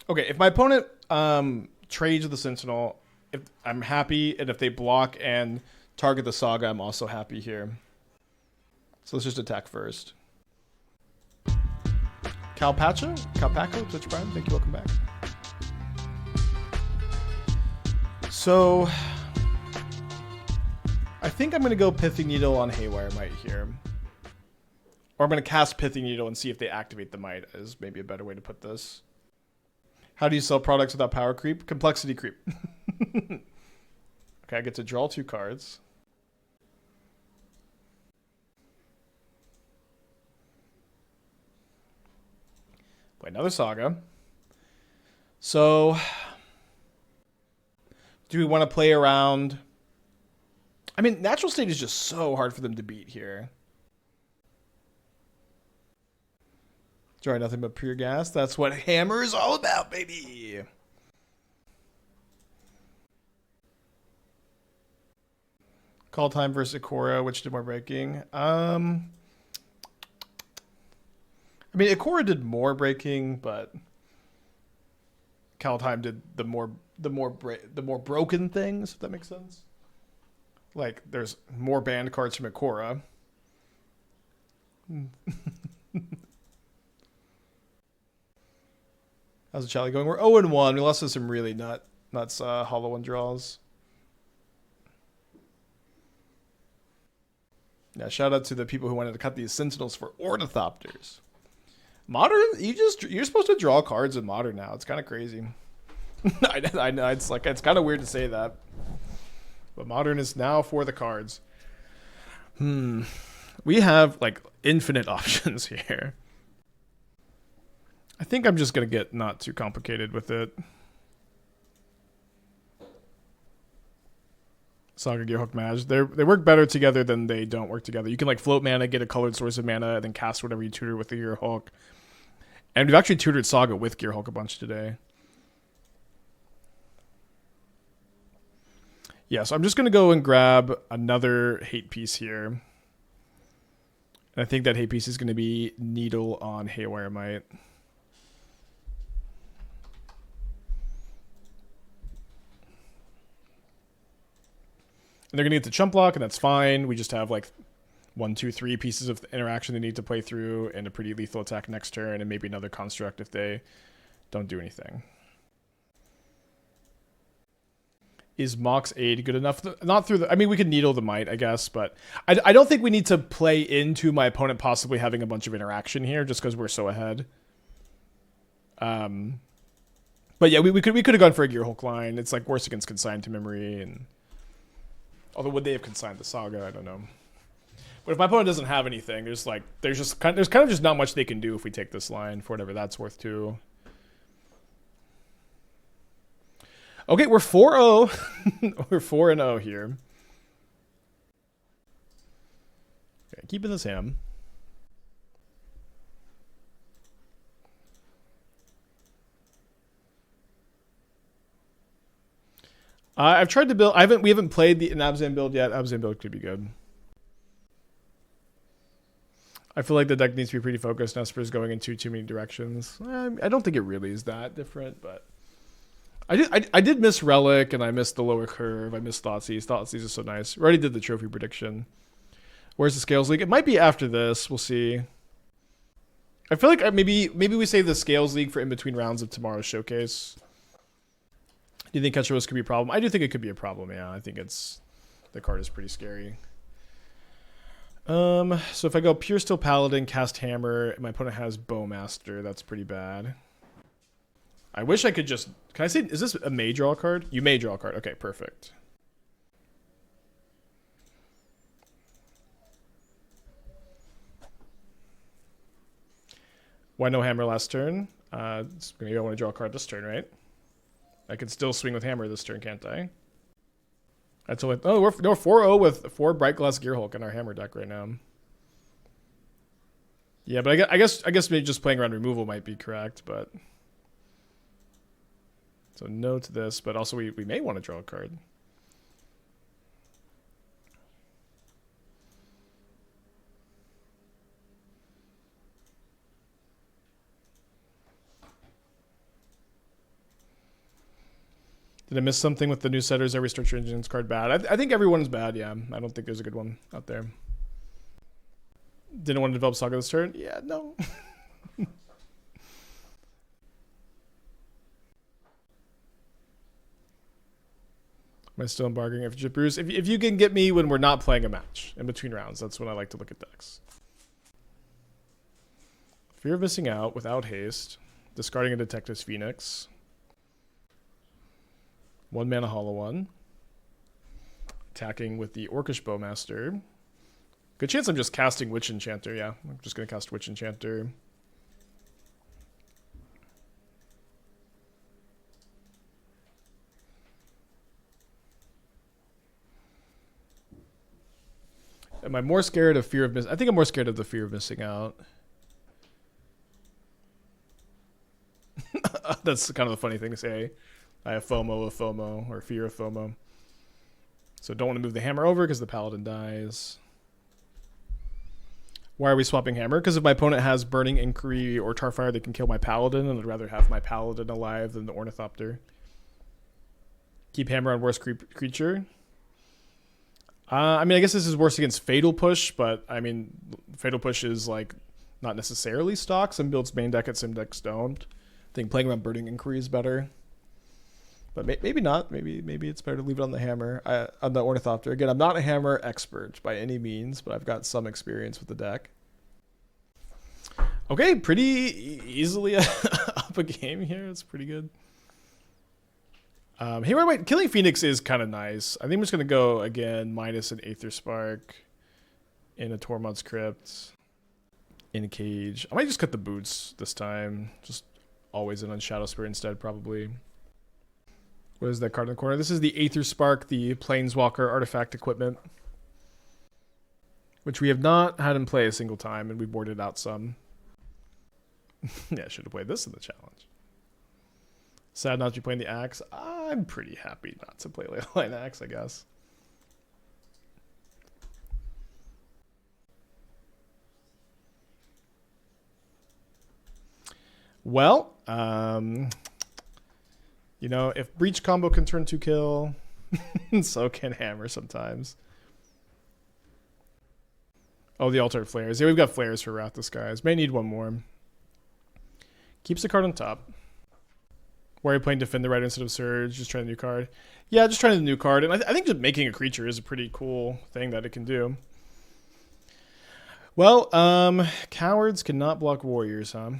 Okay, if my opponent trades the Sentinel, if I'm happy, and if they block and target the Saga, I'm also happy here. So let's just attack first. Calpaco, Twitch Prime, thank you, welcome back. So, I think I'm going to go Pithing Needle on Haywire Mite here. Or I'm going to cast Pithing Needle and see if they activate the Mite, is maybe a better way to put this. How do you sell products without power creep? Complexity creep. Okay, I get to draw 2 cards. Play another Saga. So, do we want to play around? I mean, Natural State is just so hard for them to beat here. Draw nothing but pure gas. That's what Hammer is all about, baby. Call Time versus Ikora, which did more breaking. I mean, Ikora did more breaking, but Call Time did the more broken things. If that makes sense. Like, there's more banned cards from Ikora. How's the Charlie going? We're 0-1. We lost to some really nuts hollow one draws. Yeah, shout out to the people who wanted to cut these Sentinels for Ornithopters. Modern, you're supposed to draw cards in Modern now. It's kind of crazy. I know it's kind of weird to say that, but Modern is now for the cards. We have like infinite options here. I think I'm just going to get not too complicated with it. Saga, Gearhulk, Mage. They work better together than they don't work together. You can like float mana, get a colored source of mana, and then cast whatever you tutor with the Gearhulk. And we've actually tutored Saga with Gearhulk a bunch today. Yeah, so I'm just going to go and grab another hate piece here. And I think that hate piece is going to be Needle on Haywire Mite. And they're going to get the chump block, and that's fine. We just have like 1, 2, 3 pieces of interaction they need to play through, and a pretty lethal attack next turn, and maybe another construct if they don't do anything. Is Mox Aid good enough? Not through the... I mean, we could Needle the Mite, I guess, but I don't think we need to play into my opponent possibly having a bunch of interaction here, just because we're so ahead. But yeah, we could have gone for a Gearhulk line. It's like worse against Consigned to Memory, and... Although would they have consigned the Saga? I don't know. But if my opponent doesn't have anything, there's kind of just not much they can do if we take this line for whatever that's worth too. Okay, we're 4-0. We're 4-0 here. Okay, keeping this ham. I've tried to build. We haven't played the Abzan build yet. Abzan build could be good. I feel like the deck needs to be pretty focused. Esper's going in too many directions. I don't think it really is that different, but I did miss Relic, and I missed the lower curve. I missed Thoughtseize. Thoughtseize is so nice. We already did the trophy prediction. Where's the Scales League? It might be after this. We'll see. I feel like maybe we save the Scales League for in between rounds of tomorrow's showcase. Do you think Ketcheros could be a problem? I do think it could be a problem, yeah. I think the card is pretty scary. So if I go Puresteel Paladin, cast Hammer, my opponent has Bowmaster, that's pretty bad. I wish I could just... Can I say... Is this a may draw card? You may draw a card. Okay, perfect. Why no Hammer last turn? Maybe I want to draw a card this turn, right? I can still swing with Hammer this turn, can't I? That's all. Oh, we're 4-0 with 4 Brightglass Gearhulk in our Hammer deck right now. Yeah, but I guess maybe just playing around removal might be correct, but so no to this, but also we may want to draw a card. Did I miss something with the new setters? Every structure engine's card bad. I think everyone's bad, yeah. I don't think there's a good one out there. Didn't want to develop Saga this turn? Yeah, no. Am I still embargoing if Bruce? If you can get me when we're not playing a match in between rounds, that's when I like to look at decks. Fear of missing out without haste. Discarding a Detective's Phoenix. 1 mana Hollow One. Attacking with the Orcish Bowmaster. Good chance I'm just casting Witch Enchanter, yeah. I'm just going to cast Witch Enchanter. Am I more scared of fear of I think I'm more scared of the fear of missing out. That's kind of a funny thing to say. I have FOMO of FOMO, or fear of FOMO. So don't want to move the Hammer over because the Paladin dies. Why are we swapping Hammer? Because if my opponent has Burning Inquiry or Tarfire, they can kill my Paladin, and I'd rather have my Paladin alive than the Ornithopter. Keep Hammer on worst creature. I mean, I guess this is worse against Fatal Push, but I mean, Fatal Push is like not necessarily stock. Some builds main deck it, some decks don't. I think playing around Burning Inquiry is better. But maybe not. Maybe it's better to leave it on the Hammer. On the Ornithopter. Again, I'm not a Hammer expert by any means, but I've got some experience with the deck. Okay, pretty easily up a game here. It's pretty good. Haywire Mite. Killing Phoenix is kind of nice. I think I'm just going to go, again, minus an Aetherspark in a Tormod's Crypt in a cage. I might just cut the boots this time. Just always in on Shadow Spirit instead, probably. What is that card in the corner? This is the Aetherspark, the Planeswalker artifact equipment, which we have not had in play a single time, and we boarded out some. Yeah, I should have played this in the challenge. Sad not to be playing the Axe. I'm pretty happy not to play Leyline Axe, I guess. Well, you know, if Breach combo can turn to kill, so can Hammer sometimes. Oh, the alternate flares. Yeah, we've got flares for Wrath Disguise. May need one more. Keeps the card on top. Why are you playing Defend the Rider instead of Surge? Just trying the new card. Yeah, just trying the new card. And I think just making a creature is a pretty cool thing that it can do. Well, cowards cannot block warriors, huh?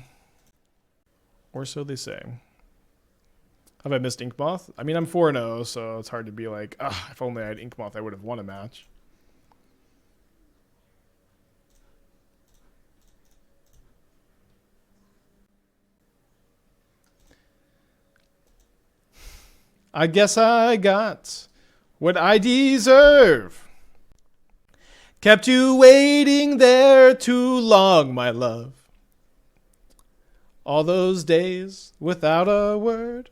Or so they say. Have I missed Inkmoth? I mean, I'm 4-0, so it's hard to be like, if only I had Inkmoth, I would have won a match. I guess I got what I deserve. Kept you waiting there too long, my love. All those days without a word.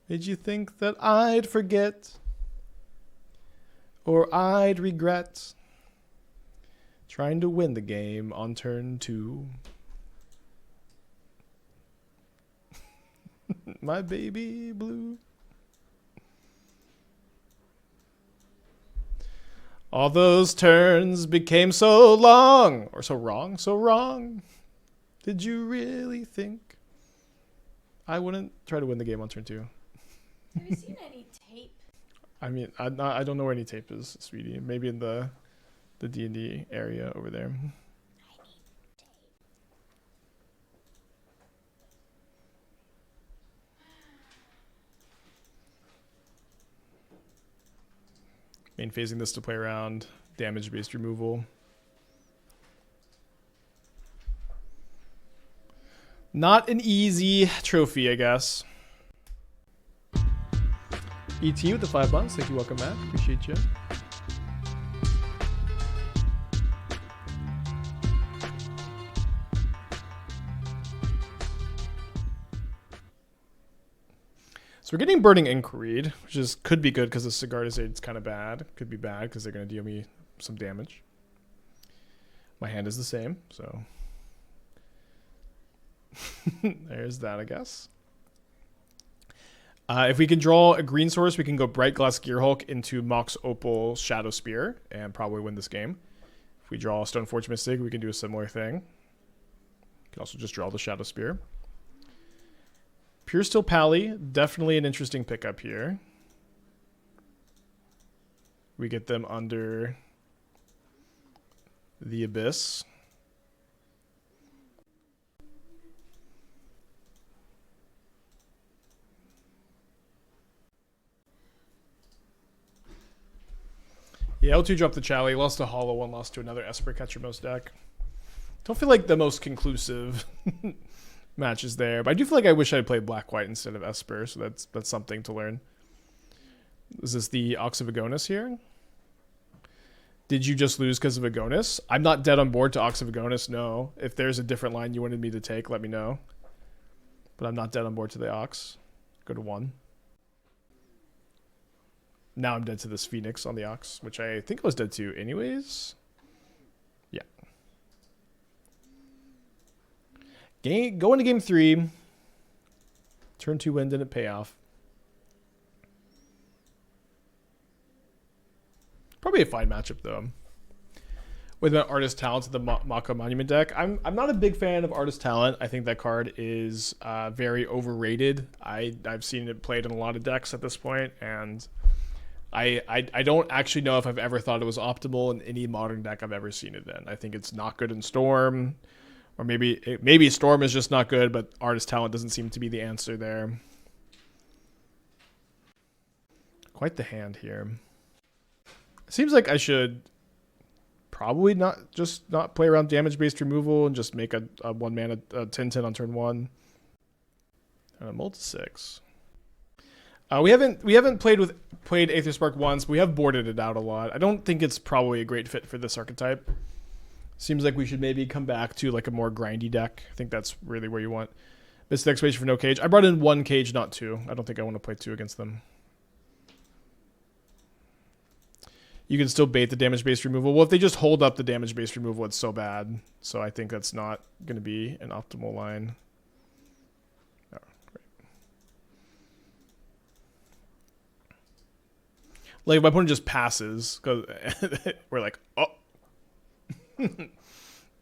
Did you think that I'd forget? Or I'd regret trying to win the game on turn 2? My baby blue. All those turns became so long. Or so wrong, so wrong. Did you really think I wouldn't try to win the game on turn 2? Have you seen any tape? I mean, I don't know where any tape is, sweetie. Maybe in the D&D area over there. Main phasing this to play around damage-based removal. Not an easy trophy, I guess. ET with the 5 months. Thank you. Welcome back. Appreciate you. So we're getting Burning Inquiry, which could be good because the Sigarda's Aid's kind of bad. Could be bad because they're going to deal me some damage. My hand is the same, so there's that, I guess. If we can draw a green source, we can go Brightglass Gearhulk into Mox Opal Shadow Spear and probably win this game. If we draw Stoneforge Mystic, we can do a similar thing. We can also just draw the Shadow Spear. Puresteel Paladin, definitely an interesting pickup here. We get them under the Abyss. Yeah, L2 dropped the Chally, lost to Hollow One, lost to another Esper Catchermost deck. Don't feel like the most conclusive matches there, but I do feel like I wish I had played Black-White instead of Esper, so that's something to learn. Is this the Ox of Agonis here? Did you just lose because of Agonis? I'm not dead on board to Ox of Agonis, no. If there's a different line you wanted me to take, let me know. But I'm not dead on board to the Ox. Go to 1. Now I'm dead to this Phoenix on the Ox, which I think I was dead to anyways. Yeah. Go into game 3. Turn 2 win didn't pay off. Probably a fine matchup though. With an Artist Talent to the Mako Monument deck. I'm not a big fan of Artist Talent. I think that card is very overrated. I've seen it played in a lot of decks at this point, and I don't actually know if I've ever thought it was optimal in any modern deck I've ever seen it in. I think it's not good in Storm. Or maybe Storm is just not good, but Artist Talent doesn't seem to be the answer there. Quite the hand here. Seems like I should probably not play around damage-based removal and just make a 1-mana 10/10 on turn 1. And a multi-6. We haven't played Aetherspark once, but we have boarded it out a lot. I don't think it's probably a great fit for this archetype. Seems like we should maybe come back to like a more grindy deck. I think that's really where you want. Missed the explanation for no cage. I brought in 1 cage, not 2. I don't think I want to play 2 against them. You can still bait the damage-based removal. Well, if they just hold up the damage-based removal, it's so bad. So I think that's not going to be an optimal line. Oh, great. Like, my opponent just passes, because we're like, oh.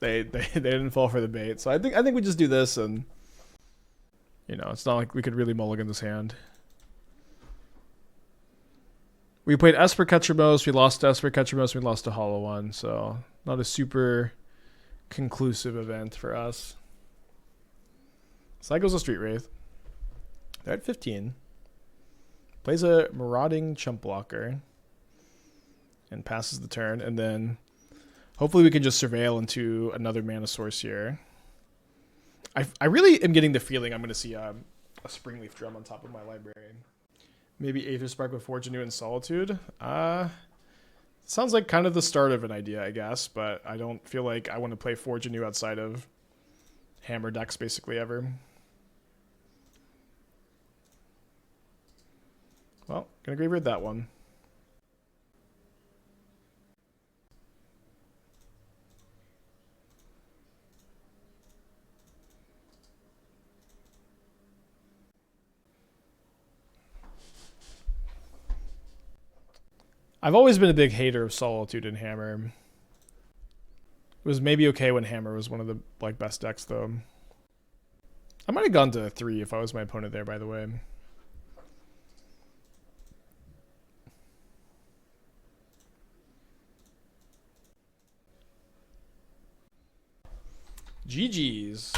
they didn't fall for the bait. So I think we just do this, and it's not like we could really mulligan this hand. We played Esper Catchermost, we lost to Esper Catchermost, we lost to Hollow One, so not a super conclusive event for us. Cycles a Street Wraith. They're at 15. Plays a Marauding Chump Blocker and passes the turn, and then hopefully we can just surveil into another mana source here. I really am getting the feeling I'm going to see a a Springleaf Drum on top of my librarian. Maybe Aetherspark with Fortitude and Solitude. Sounds like kind of the start of an idea, I guess, but I don't feel like I want to play Fortitude outside of Hammer decks basically ever. Well, gonna graveyard that one. I've always been a big hater of Solitude and Hammer. It was maybe okay when Hammer was one of the best decks, though. I might have gone to 3 if I was my opponent there, by the way. GG's.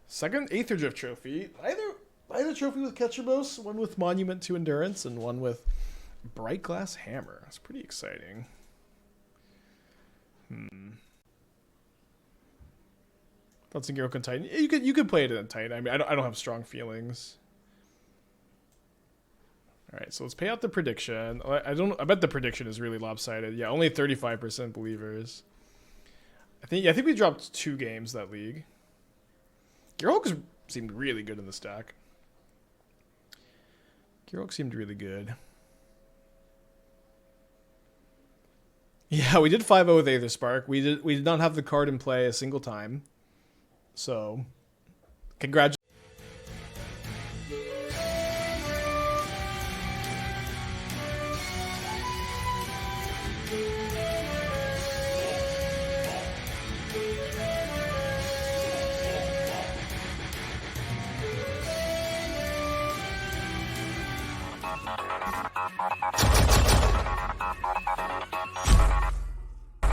Second Aetherdrift trophy. Either trophy with Ketchabos, one with Monument to Endurance, and one with Brightglass Hammer. That's pretty exciting. That's a Gearhulk and Titan. You could play it in a Titan. I mean, I don't have strong feelings. All right, so let's pay out the prediction. I bet the prediction is really lopsided. Yeah, only 35% believers. I think we dropped 2 games that league. Gearhulk seemed really good in the stack. Gearhulk seemed really good. Yeah, we did 5-0 with Aetherspark. We did not have the card in play a single time. So, congratulations.